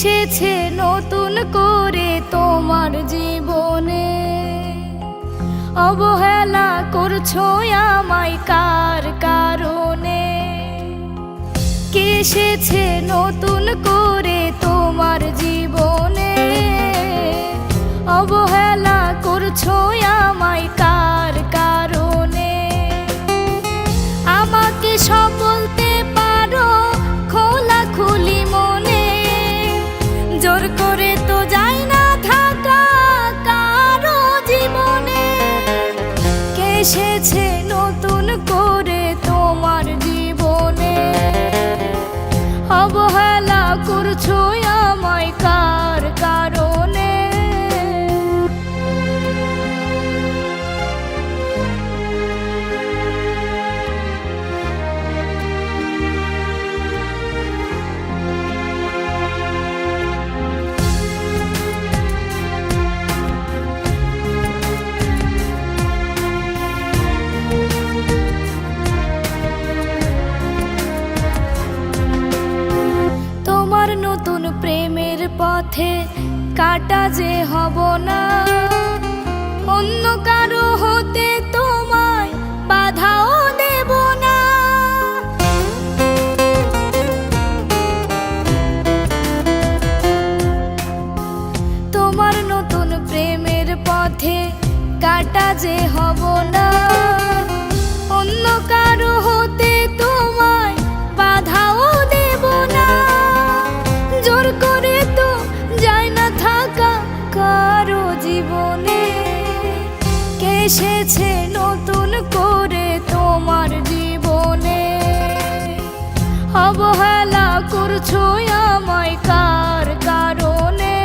এসেছে নতুন করে তোমার জীবনে, অবহেলা করছো আমায় কার কারণে? কে এসেছে নতুন করে তোমার জীবনে, অবহেলা করছো আমায় কার কারণে? আমাকে সব বলতে পারো খোলাখুলি মনে, জোর করে তো যায় না থাকা কারো জীবনে। কে এসেছে নতুন করে তোমার জীবনে, অবহেলা করছো আমায় কার কারণে? নতুন প্রেমের পথে কাটা যে হব না, অন্য কারো হতে তোমায় বাধাও দেব না। তোমার নতুন প্রেমের পথে কাটা যে হব না, অন্য কারো হতে তোমায় বাধাও দেব না। জোর করে তো যায় না থাকা কারো জীবনে। কে এসেছে নতুন করে তোমার জীবনে, অবহেলা করছো আমায় কার কারণে?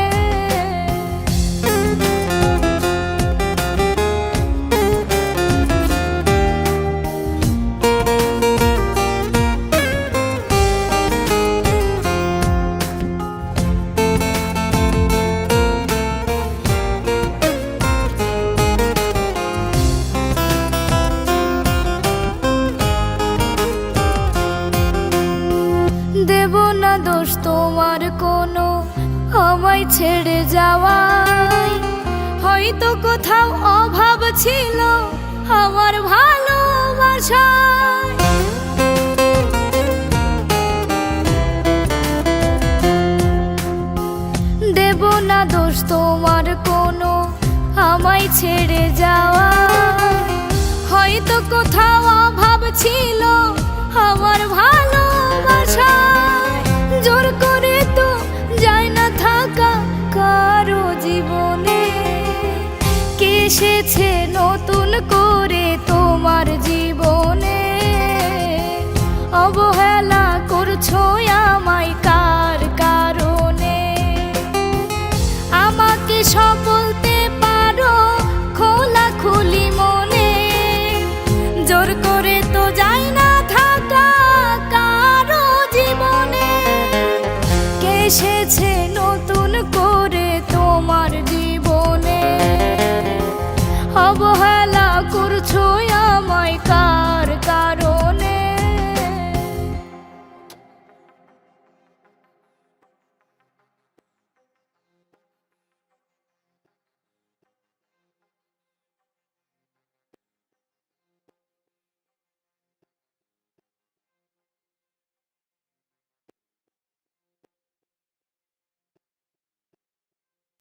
দেব না দোষ তোমার কোনো আমায় ছেড়ে যাওয়ায়, হয়তো কোথাও অভাব ছিল আমার ভালোবাসায়। দেব না দোষ তোমার কোনো আমায় ছেড়ে যাওয়ায়, হয়তো কোথাও অভাব ছিল আমার ভালোবাসায়। জোর করে তো যায় না থাকা কারো জীবনে। কে এসেছে নতুন করে তোমার জীবন,